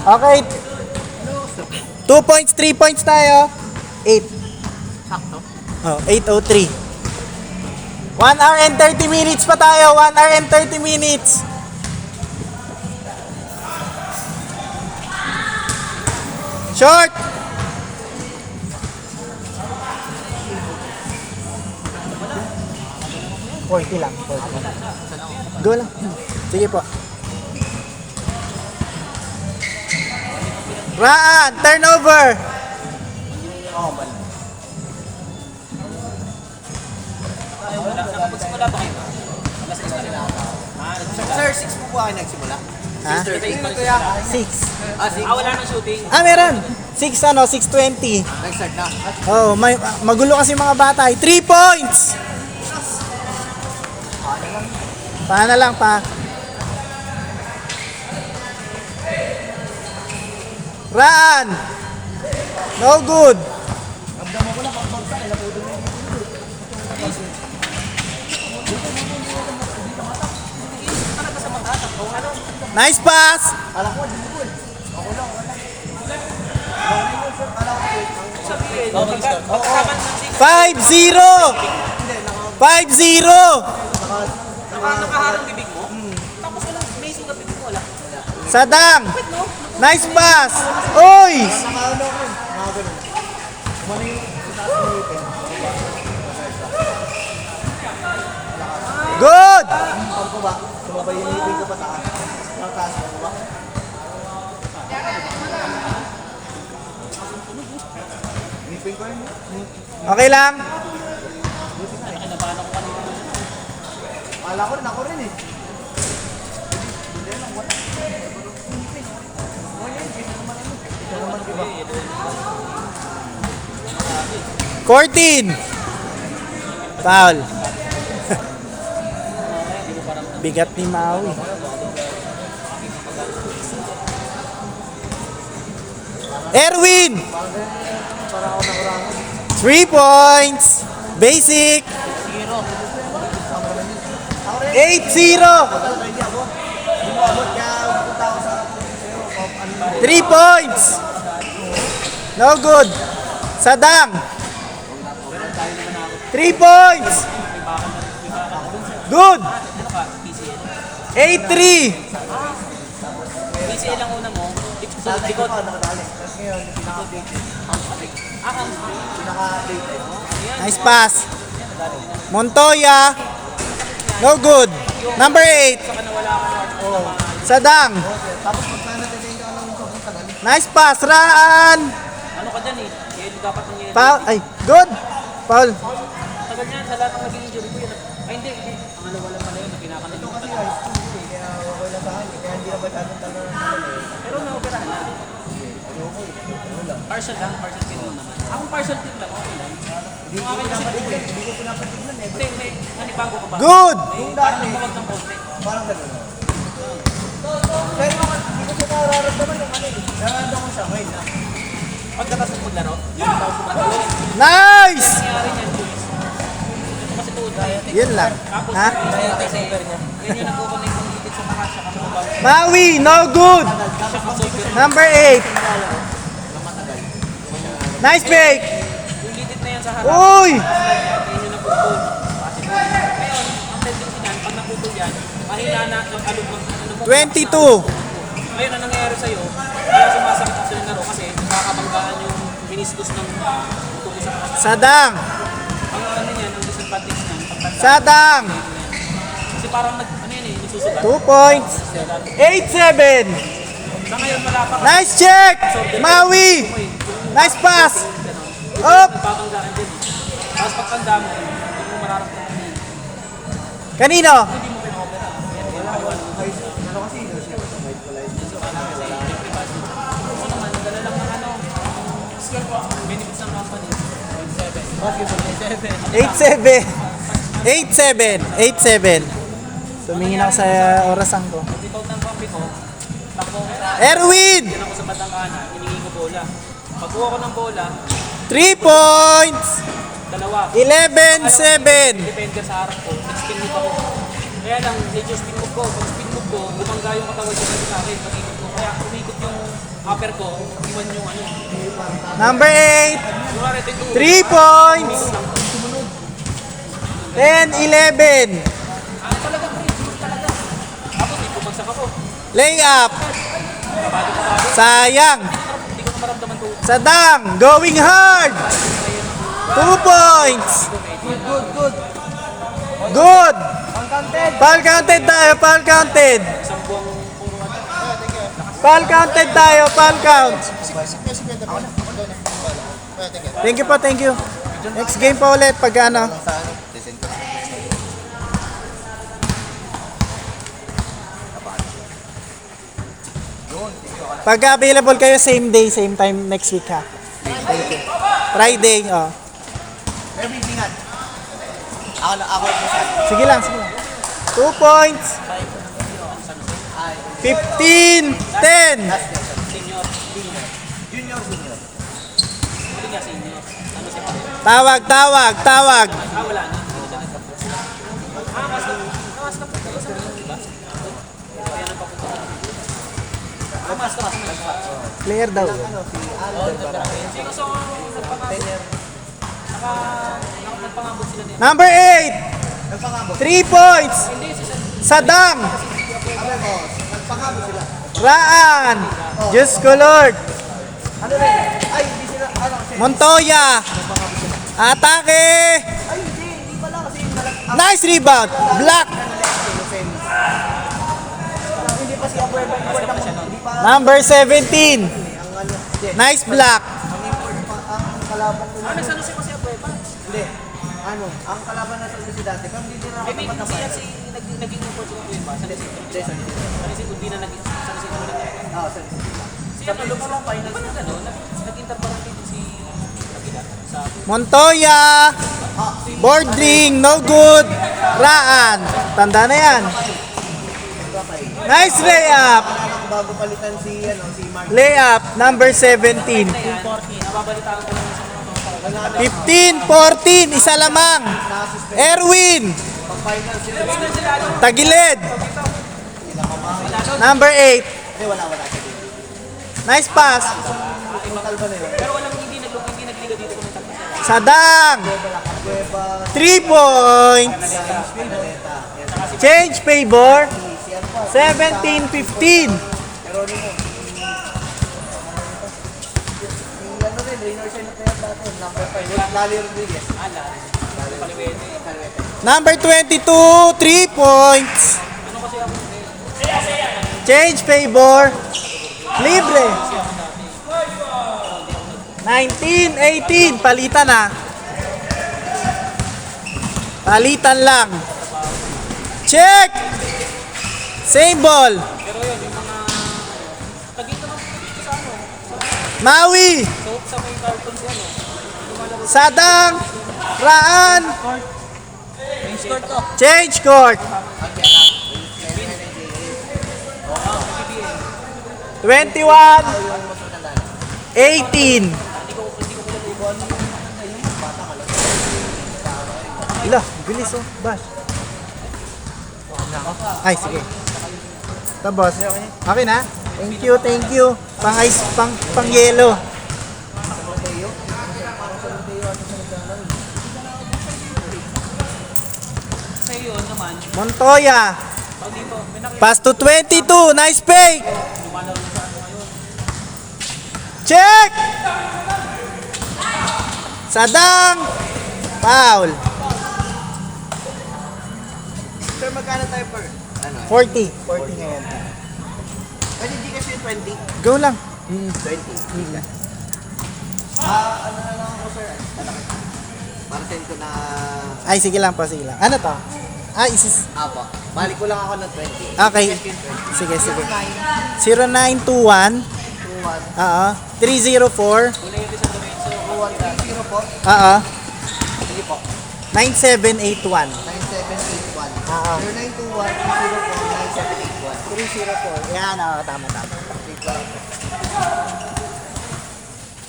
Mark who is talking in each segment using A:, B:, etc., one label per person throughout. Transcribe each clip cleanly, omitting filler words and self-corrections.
A: Okay. 2 points, 3 points tayo. 8.
B: Sakto.
A: Oh, 8:03. 1 hour and 30 minutes pa tayo. 1 hour and 30 minutes. Short. Forty lang. 40. Go lang. Sige po. Raan, turnover.
B: Nagsimula ba kayo? Sir, 6 po kayo nagsimula?
A: Ha? 6.
B: Wala nang shooting.
A: Meron. 6:20.
B: Nag-start na.
A: Oh, magulo kasi mga bata. 3 points. Paano lang pa? Run! No good. Nice pass. 5-0. 5-0.
B: Nakaharang bibig mo? Tapos walang may sugat bibig mo, wala?
A: Sadang. Nice pass. Oy! Good. Okay lang.
B: Ako rin eh.
A: 14. Foul. Bigat ni Maui. Erwin. 3 points. Basic. 8-0. 3 points. No good. Sadang. 3 points. Good. 8-3.
B: PCA lang una mo. Likod.
A: Nice pass. Montoya. No good. Number 8. Sadang. Nice pass. Raan.
B: Ano ka dyan eh? Kaya dapat nang yun.
A: Foul. Ay, good. Foul.
B: Tagal niyan, sa lahat ng naging injury ko yun. Ay hindi. Ang ano wala pala yun, kinakanan mo. Pero na-operahan na. Partial lang, partial team mo naman. Akong partial team lang, okay lang. Hindi ko pinapatignan eh. Hindi. Nanibago ka ba?
A: Good.
B: Parang nagmawag ng konti.
C: Parang gano'n. Pero hindi ko siya nararamdaman yung ano eh. Nararamdaman ko siya ngayon na.
B: Pagkatapos ng paglaro, yun ang tawag sa paglaro.
A: Nice.
B: Nangyari niyan, Jules. Ito kasi tuod tayo.
A: Yun lang.
B: Tapos,
A: Ha?
B: kasi, yun yung nagkukunik ng dikit sa takas, saka sa baba.
A: Maui. No good. Number 8. Nice fake.
B: Yung lidit na yan sa harap.
A: Uy.
B: Yun yung naputol. Ngayon, ang tendency niyan, pag naputol yan, mahina na ng alog ng ano mo.
A: 22.
B: Ngayon, ang nangyayari sa'yo, kaya sumasakit ang silindaro kasi nakakabanggaan yung meniscus ng tubo sa taas.
A: Sadang.
B: Ang ano niyan, ang disadvantage niyan, pagtanda.
A: Sadang.
B: Kasi parang ano yan eh, nagsusugat.
A: 2 points. 8-7.
B: Sa ngayon, wala pa.
A: Nice check. Maui. Nice pass. Up.
B: Nagbabanggaan din eh. Tapos pagtanda mo, hindi mo mararamdaman yan.
A: Kanino?
B: Hindi mo pinakopera. Yan, gusto naman, dala lang ng ano, skill po, benefits ng company.
A: 8-7. 8-7. Tumingin ako sa orasan ko.
B: Default ng pampi ko, takbo ko sa
A: Erwin.
B: yan ako sa batang kanan, hiningi ko bola. Pagkuha ko ng bola,
A: 3 points.
B: dalawa.
A: 11-7.
B: Defender sa harap ko, nag-spin move ako. Kaya lang, medyo spin move ko. Pag spin move ko, bumangga yung katawan ko sa akin. Pag-ikot ko. Kaya umikot yung upper ko, iwan yung ano.
A: Number 8.
B: Kunwari, ito yung
A: 3 points. 10, 11.
B: Tapos, di bumagsak ako.
A: Layup. Sayang.
B: Hindi ko na maramdaman to.
A: Sa dang. Going hard. 2 points.
C: Good.
A: Good.
C: Uncounted.
A: Foul counted tayo. Foul counted.
B: Isang buwang
A: Foul counted tayo. Foul count. Thank you po. Thank you. Next game pa ulit pag ano. Pag available kayo same day, same time next week ha. Friday, oh.
C: Every singat. Ako po sa.
A: Sige lang, sige lang. 2 points. 15, 10.
B: senior.
C: Junior.
B: Hindi nga senior. Ano siya pa rin?
A: Tawag.
B: Wala na. Hindi siya nagka-post. Nakas ka po. Sa mga, diba? Kaya nagpapunta. Nakas ka.
A: Player daw.
B: Sino so, nagpangabot sila din.
A: Number 8. 3 points. Sadang.
C: Nagpangabot sila.
A: Raan. Diyos ko Lord.
C: Ano rin? Ay, hindi sila. Ano?
A: Montoya. Atake.
C: Ay, hindi pala kasi
A: Nice rebound. Block.
C: hindi pa si Abueva import ang hindi pa
A: Number 17.
C: ang ano.
A: Nice block.
C: Ang import pa ang kalaban ko.
B: Ano sa Lucy kasi Abueva?
C: Hindi. Ano? Ang kalaban na sa si dati. Pero hindi nila
B: I mean,
C: nakatapat
B: kasi
C: na
B: yan si naging import si Abueva. Sa Lucy. Sa Lucy, hindi na naging sa Lucy.
C: Oo, sa
B: Siya tulog sa final. Parang gano'n, nag-interparate din si Kabila sa
A: Montoya. Boarding. No good. Raan. Tanda na yan. Nice layup.
C: bago palitan si Mark.
A: Layup. Number 17.
B: 40. Nababalitaan ko lang sa mga
A: 15, 14. Isa lamang. Erwin.
C: Pag-final sila.
A: Tagilid. Number 8.
C: Hindi, wala.
A: Nice pass.
C: Total ba na yun?
B: pero walang hindi nagliga dito kung nagtapos.
A: Sadang.
C: Cueva,
A: 3 points. Change favor. 17-15.
C: Geronimo. Si ano rin, Raynor siya na player dati. Number 5. Lali Rodriguez.
A: Number 22, 3 points. Change favor. Libre. 19-18. Palitan na. Palitan lang. Check. Same ball.
B: Pero yun, yung mga tagit naman dito sa ano.
A: Maui.
B: So, sa may cartoon si ano.
A: Sadang. Raan.
B: Yung score to.
A: Change court. 21, 18. Ila, bilis oh, Bash. Ay, sige. Tapos, okay na? Thank you. Pang ice, pang yelo.
B: Kasi yun naman,
A: Montoya.
B: pag dito, may nakita
A: Pass to 22. Nice fake. Check! Sadang! Foul.
C: Sir, magkano tayo per? Ano?
A: 40.
C: 40 ngayon. Pwede di kasi yung 20.
A: Go lang.
C: 20. Ano na lang ako, sir? Para send ko na...
A: Ay, sige lang po, sige lang. Ano to? Ah, isis.
C: Apo. Balik ko lang ako ng 20.
A: Okay. Sige. 0921.
C: 21.
A: Oo. 304.
C: 21. po.
A: Oo.
C: Sige po.
A: 9781.
C: 9781.
A: Oo.
C: 0921 304 9781.
A: 304. Yan, oo. Tama.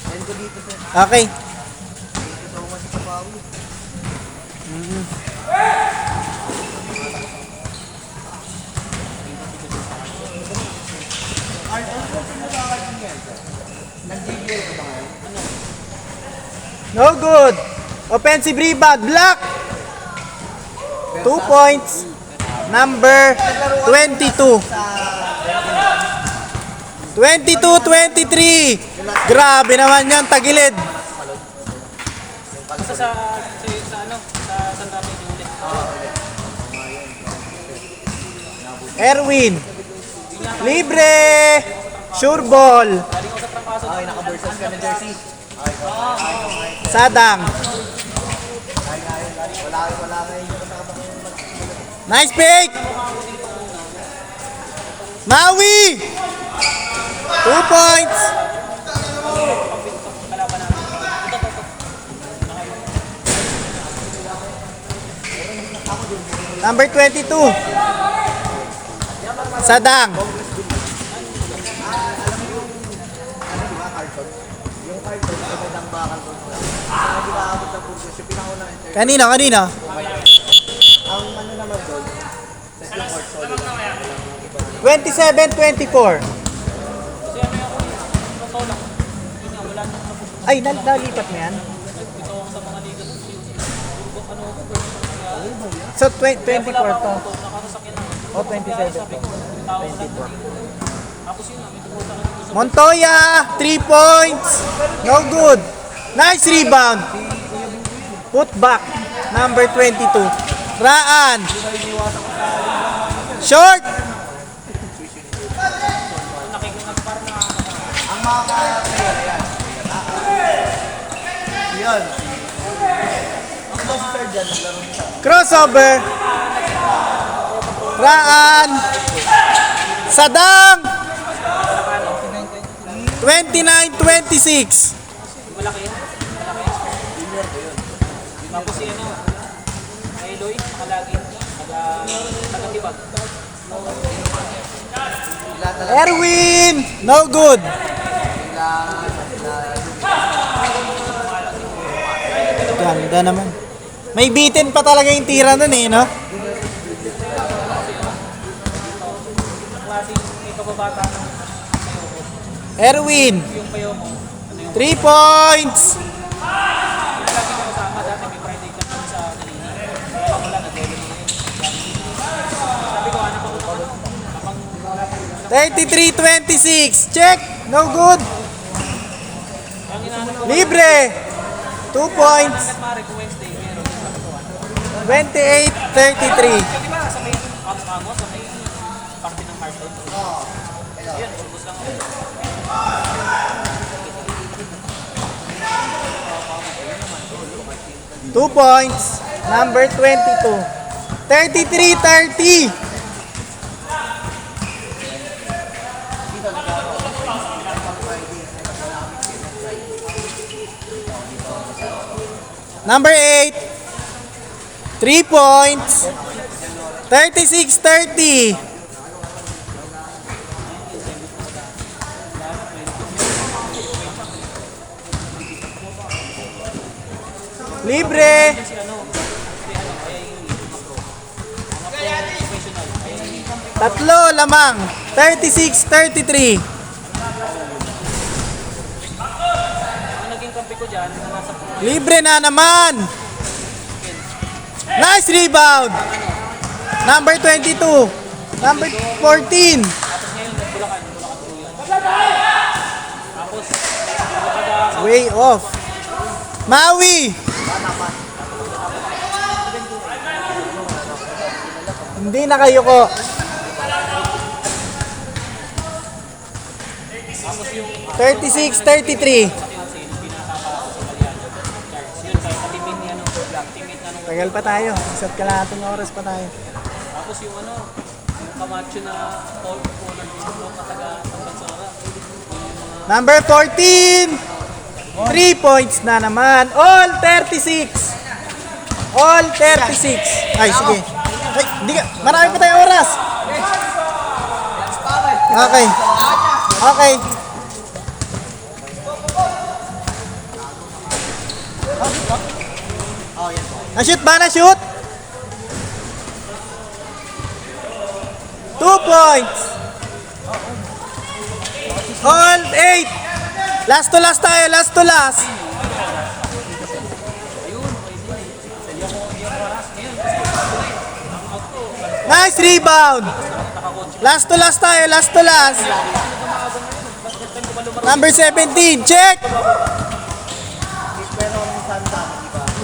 C: Send ko dito, sir.
A: Okay.
C: Dito sa mga sa Pawi. Nag-GBA ko ba ngayon?
A: No good. Offensive rebound. Block. 2 points. Number 22. 22-23. Grabe naman yan. Tagilid.
B: Basta sa ano, sa San Rafael yung ulit.
A: Erwin. Libre. Sure ball.
B: Galing ako sa trangkaso.
C: Okay, naka-versus ka na jersey.
A: Sadang.
C: Wala kayo kasama ko.
A: Nice pick. Maui. 2 points. Number 22. Sadang.
C: Yung carton, magandang bakal ko. Hindi ba abot ng pursos? Yung pinakauna ng
A: Kanina.
C: ang ano naman doon, second court solid.
A: 27-24.
B: Kasi ano yung totoo lang. Yun nga, wala nang napupunta.
A: Ay, nalipat mo yan?
B: Ito ako sa mga liga. Ano ako,
A: So, 24 to.
B: nakakasakyan ako.
A: O, 27
B: Sabi
A: to.
B: ko, tao ko lang dito. Tapos yun, may tumuta ka dito sa
A: Montoya, 3 points. No good. Nice rebound. Put back. Number 22. Raan. Short.
C: Ang mga player, yan. Yun. Ang monster dyan, naglaro siya.
A: Crossover. Raan. Sadang. 29-26.
B: malaki yun. Tapos si ano, kay Eloy, nakalagi. Taga-tibag.
A: Erwin. No good. Ganda naman. May bitin pa talaga yung tira nun eh, no?
B: Klase may kababata ng
A: Erwin.
B: yung payo mo.
A: 3 points.
B: Lagi ko kasama dati may Friday club kami sa Kalini. Kaya wala, nag-deli na yun. Sabi ko, anak ako, kapag
A: 33-26. Check. No good.
B: ang inaanap ko,
A: Libre. 2 points.
B: hanggat maaari kung Wednesday, meron.
A: 28-33.
B: Di ba sa may Amos, sa may party ng Hearthstone? Ayun, ulbos lang ako.
A: Two points. Number 22. 33-30. Number 8. 3 points. 36-30. Libre. Tatlo lamang. 36-33.
B: Ang naging kampi ko dyan, na nasa
A: Libre na naman. Nice rebound. Number 22. Number 14.
B: tapos,
A: Way off. Maui. Hindi na kayo ko. 36-33. Tagal pa tayo. Isa't kalahating oras pa tayo.
B: tapos yung ano, yung Camacho na color dito, kataga ng Bansora.
A: Number 14. 3 points na naman. All 36. All 36. Ay, sige. Ay, di ka. Marami pa tayong oras. Okay. Okay. Na-shoot ba? Na-shoot? 2 points. All 8. Last to last tayo, last to last. Nice rebound. Last to last tayo, last to last. Number 17, check.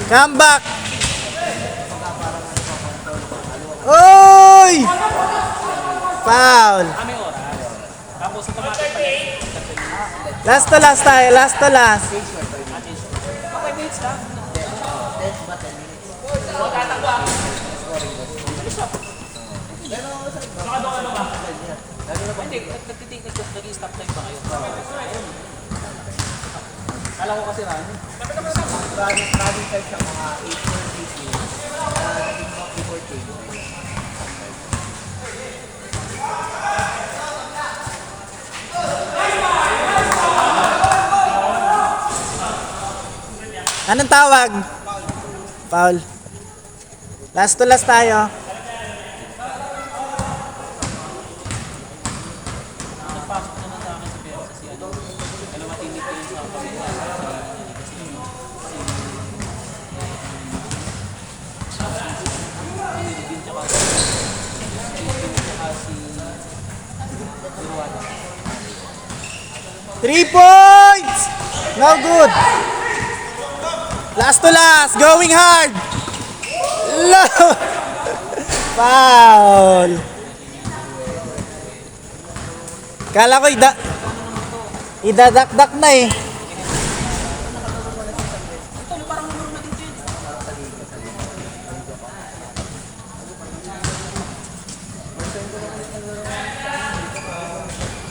A: Come back. Oy! Foul.
B: Tapos automatic pa yan.
A: Last to last tayo, last to last.
B: Okay, minutes lang. Hindi, nag-stop time ba kayo? Kala ko kasi run.
C: Running time sa mga 8:40 minutes. Naging mga 8:40.
A: Anong tawag? Foul. Last to last tayo.
B: Nagpasok naman sa akin si Pero kasi ano, dalawa tinit ko yun sa pamilya.
A: Three points! No good. Last to last. Going hard. Low. Foul. Kala ko idadakdak na eh.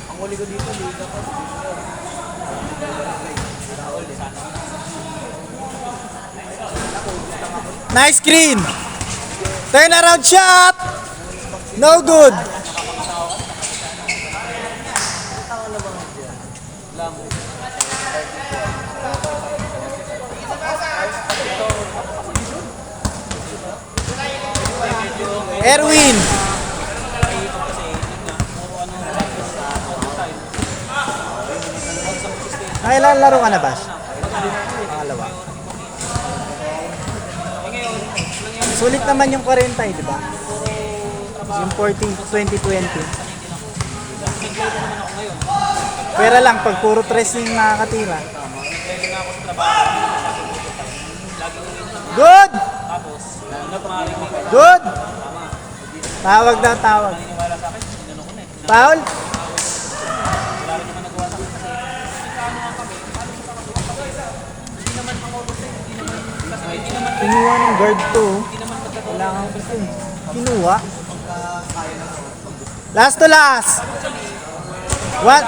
C: Ang huli ko dito, liga ko.
A: Nice screen. Turn around shot. No good. Erwin. Kailan laro ka na, Bash? Pangalawa. Sulit naman yung 40, di ba? Yung 2020. Pera lang, pag puro tres yung nakakatira. Good! Good! Tawag na tawag. Foul? Kinuha ng guard to. Wala kang gusto eh. Kinuha. Last to last. What?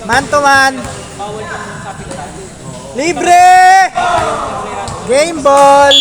A: Man to man. Libre! Game ball.